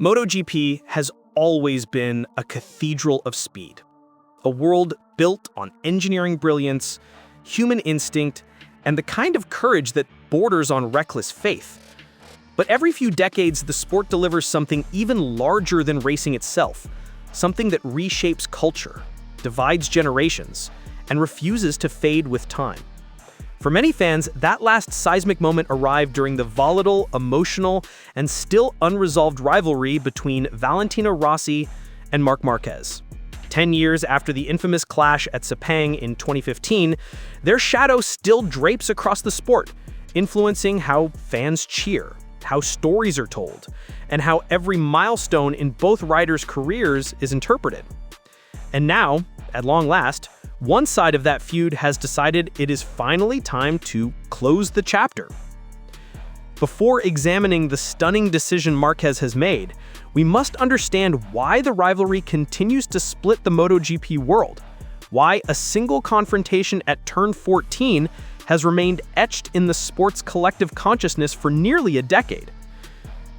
MotoGP has always been a cathedral of speed, a world built on engineering brilliance, human instinct, and the kind of courage that borders on reckless faith. But every few decades, the sport delivers something even larger than racing itself, something that reshapes culture, divides generations, and refuses to fade with time. For many fans, that last seismic moment arrived during the volatile, emotional, and still unresolved rivalry between Valentino Rossi and Marc Márquez. 10 years after the infamous clash at Sepang in 2015, their shadow still drapes across the sport, influencing how fans cheer, how stories are told, and how every milestone in both riders' careers is interpreted. And now, at long last, one side of that feud has decided it is finally time to close the chapter. Before examining the stunning decision Marquez has made, we must understand why the rivalry continues to split the MotoGP world, why a single confrontation at turn 14 has remained etched in the sport's collective consciousness for nearly a decade.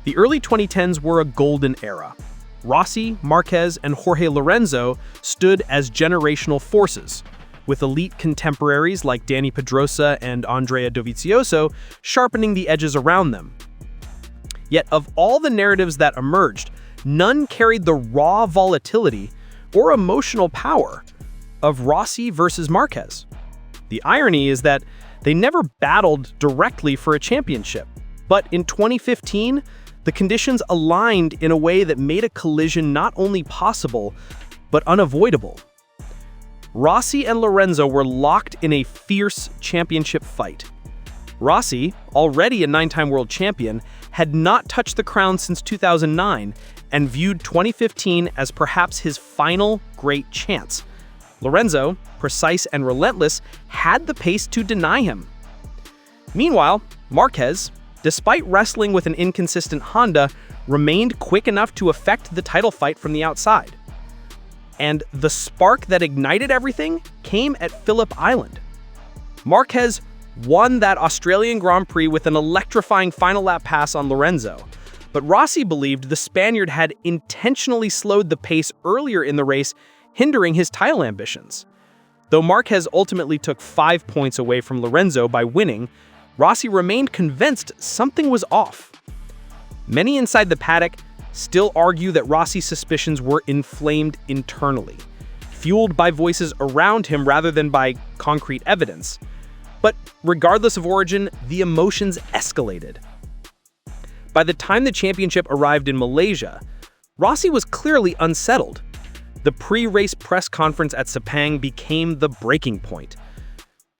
The early 2010s were a golden era. Rossi, Marquez, and Jorge Lorenzo stood as generational forces, with elite contemporaries like Dani Pedrosa and Andrea Dovizioso sharpening the edges around them. Yet of all the narratives that emerged, none carried the raw volatility or emotional power of Rossi versus Marquez. The irony is that they never battled directly for a championship, but in 2015, the conditions aligned in a way that made a collision not only possible, but unavoidable. Rossi and Lorenzo were locked in a fierce championship fight. Rossi, already a 9-time world champion, had not touched the crown since 2009 and viewed 2015 as perhaps his final great chance. Lorenzo, precise and relentless, had the pace to deny him. Meanwhile, Marquez, despite wrestling with an inconsistent Honda, remained quick enough to affect the title fight from the outside. And the spark that ignited everything came at Phillip Island. Marquez won that Australian Grand Prix with an electrifying final lap pass on Lorenzo, but Rossi believed the Spaniard had intentionally slowed the pace earlier in the race, hindering his title ambitions. Though Marquez ultimately took 5 points away from Lorenzo by winning, Rossi remained convinced something was off. Many inside the paddock still argue that Rossi's suspicions were inflamed internally, fueled by voices around him rather than by concrete evidence. But regardless of origin, the emotions escalated. By the time the championship arrived in Malaysia, Rossi was clearly unsettled. The pre-race press conference at Sepang became the breaking point.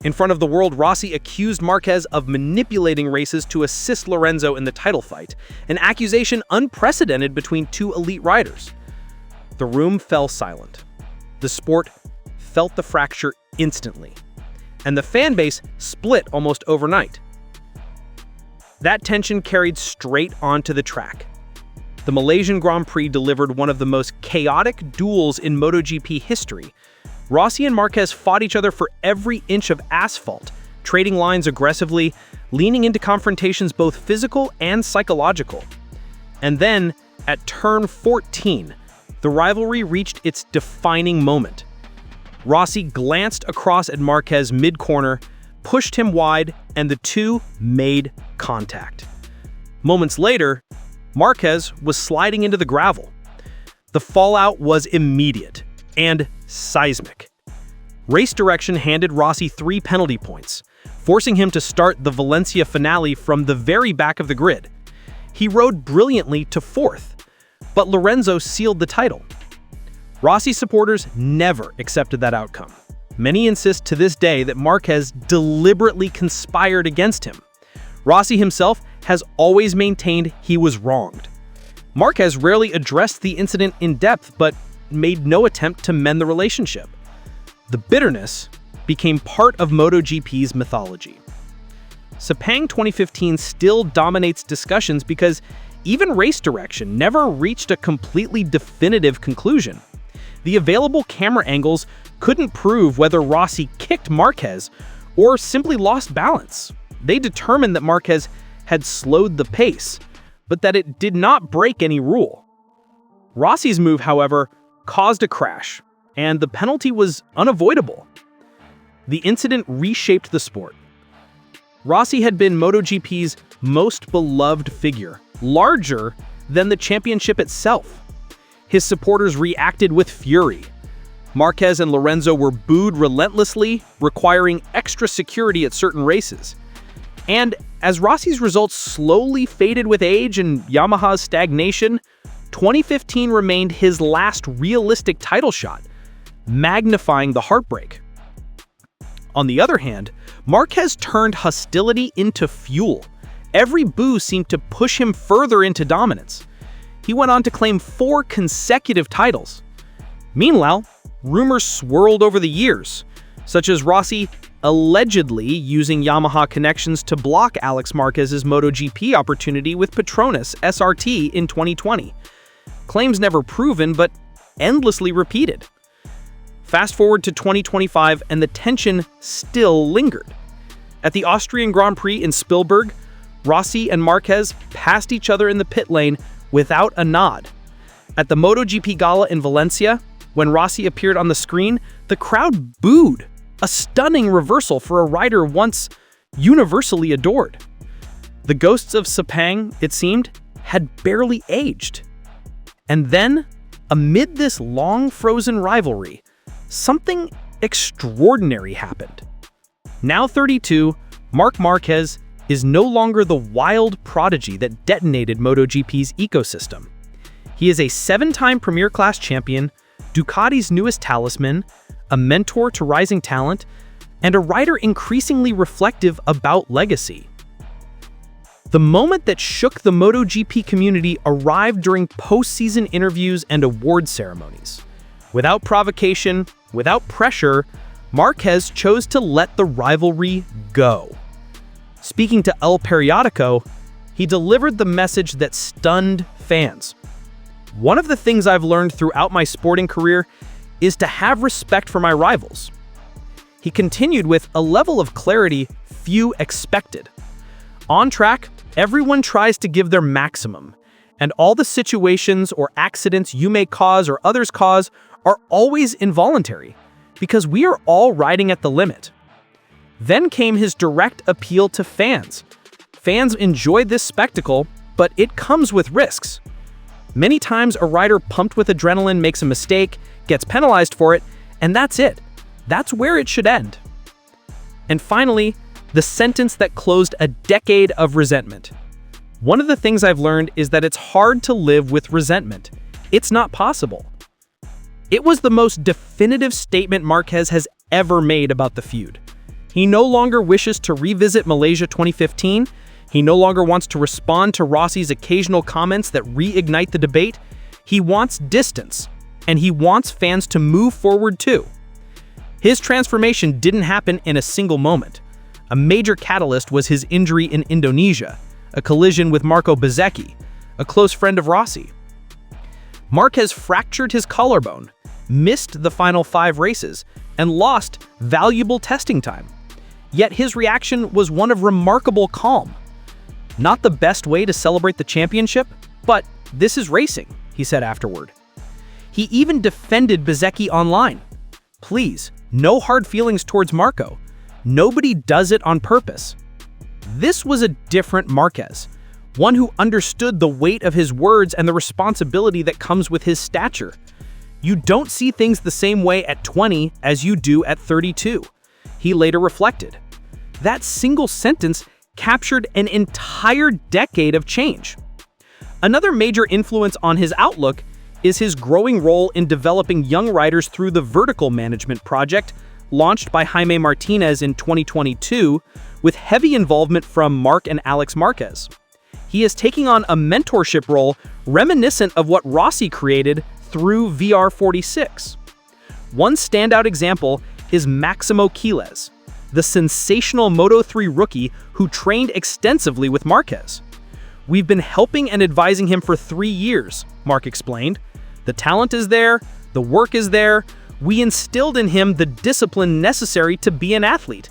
In front of the world, Rossi accused Marquez of manipulating races to assist Lorenzo in the title fight, an accusation unprecedented between two elite riders. The room fell silent. The sport felt the fracture instantly, and the fan base split almost overnight. That tension carried straight onto the track. The Malaysian Grand Prix delivered one of the most chaotic duels in MotoGP history. Rossi and Marquez fought each other for every inch of asphalt, trading lines aggressively, leaning into confrontations both physical and psychological. And then, at turn 14, the rivalry reached its defining moment. Rossi glanced across at Marquez mid-corner, pushed him wide, and the two made contact. Moments later, Marquez was sliding into the gravel. The fallout was immediate and seismic. Race direction handed Rossi 3 penalty points, forcing him to start the Valencia finale from the very back of the grid. He rode brilliantly to 4th, but Lorenzo sealed the title. Rossi supporters never accepted that outcome. Many insist to this day that Marquez deliberately conspired against him. Rossi himself has always maintained he was wronged. Marquez rarely addressed the incident in depth, but made no attempt to mend the relationship. The bitterness became part of MotoGP's mythology. Sepang 2015 still dominates discussions because even race direction never reached a completely definitive conclusion. The available camera angles couldn't prove whether Rossi kicked Marquez or simply lost balance. They determined that Marquez had slowed the pace, but that it did not break any rule. Rossi's move, however, caused a crash, and the penalty was unavoidable. The incident reshaped the sport. Rossi had been MotoGP's most beloved figure, larger than the championship itself. His supporters reacted with fury. Marquez and Lorenzo were booed relentlessly, requiring extra security at certain races. And as Rossi's results slowly faded with age and Yamaha's stagnation, 2015 remained his last realistic title shot, magnifying the heartbreak. On the other hand, Marquez turned hostility into fuel. Every boo seemed to push him further into dominance. He went on to claim 4 consecutive titles. Meanwhile, rumors swirled over the years, such as Rossi allegedly using Yamaha connections to block Alex Marquez's MotoGP opportunity with Petronas SRT in 2020. Claims never proven, but endlessly repeated. Fast forward to 2025, and the tension still lingered. At the Austrian Grand Prix in Spielberg, Rossi and Marquez passed each other in the pit lane without a nod. At the MotoGP Gala in Valencia, when Rossi appeared on the screen, the crowd booed, a stunning reversal for a rider once universally adored. The ghosts of Sepang, it seemed, had barely aged. And then, amid this long-frozen rivalry, something extraordinary happened. Now 32, Marc Márquez is no longer the wild prodigy that detonated MotoGP's ecosystem. He is a 7-time Premier Class champion, Ducati's newest talisman, a mentor to rising talent, and a rider increasingly reflective about legacy. The moment that shook the MotoGP community arrived during postseason interviews and award ceremonies. Without provocation, without pressure, Marquez chose to let the rivalry go. Speaking to El Periodico, he delivered the message that stunned fans. One of the things I've learned throughout my sporting career is to have respect for my rivals. He continued with a level of clarity few expected. On track, everyone tries to give their maximum, and all the situations or accidents you may cause or others cause are always involuntary, because we are all riding at the limit. Then came his direct appeal to fans. Fans enjoy this spectacle, but it comes with risks. Many times a rider pumped with adrenaline makes a mistake, gets penalized for it, and that's it. That's where it should end. And finally, the sentence that closed a decade of resentment. One of the things I've learned is that it's hard to live with resentment. It's not possible. It was the most definitive statement Marquez has ever made about the feud. He no longer wishes to revisit Malaysia 2015. He no longer wants to respond to Rossi's occasional comments that reignite the debate. He wants distance, and he wants fans to move forward too. His transformation didn't happen in a single moment. A major catalyst was his injury in Indonesia, a collision with Marco Bezzecchi, a close friend of Rossi. Marquez fractured his collarbone, missed the final 5 races, and lost valuable testing time. Yet his reaction was one of remarkable calm. Not the best way to celebrate the championship, but this is racing, he said afterward. He even defended Bezzecchi online. Please, no hard feelings towards Marco. Nobody does it on purpose. This was a different Marquez, one who understood the weight of his words and the responsibility that comes with his stature. You don't see things the same way at 20 as you do at 32, he later reflected. That single sentence captured an entire decade of change. Another major influence on his outlook is his growing role in developing young riders through the Vertical Management Project, launched by Jaime Martinez in 2022, with heavy involvement from Marc and Alex Marquez. He is taking on a mentorship role reminiscent of what Rossi created through VR46. One standout example is Maximo Quiles, the sensational Moto3 rookie who trained extensively with Marquez. We've been helping and advising him for 3 years, Marc explained. The talent is there, the work is there. We instilled in him the discipline necessary to be an athlete.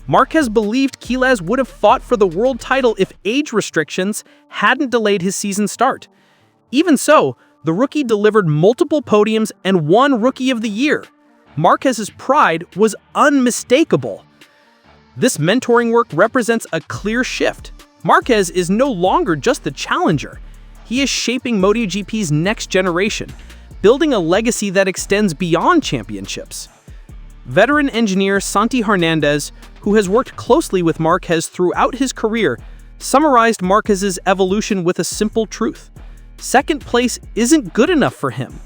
Marquez believed Quiles would have fought for the world title if age restrictions hadn't delayed his season start. Even so, The rookie delivered multiple podiums and won Rookie of the Year. Marquez's pride was unmistakable. This mentoring work represents a clear shift. Marquez is no longer just the challenger. He is shaping MotoGP's next generation, building a legacy that extends beyond championships. Veteran engineer Santi Hernandez, who has worked closely with Marquez throughout his career, summarized Marquez's evolution with a simple truth. Second place isn't good enough for him.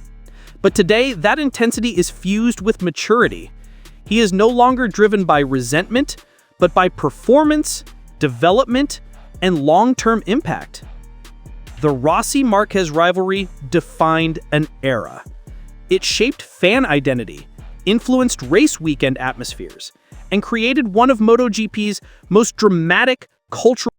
But today, that intensity is fused with maturity. He is no longer driven by resentment, but by performance, development, and long-term impact. The Rossi-Marquez rivalry defined an era. It shaped fan identity, influenced race weekend atmospheres, and created one of MotoGP's most dramatic cultural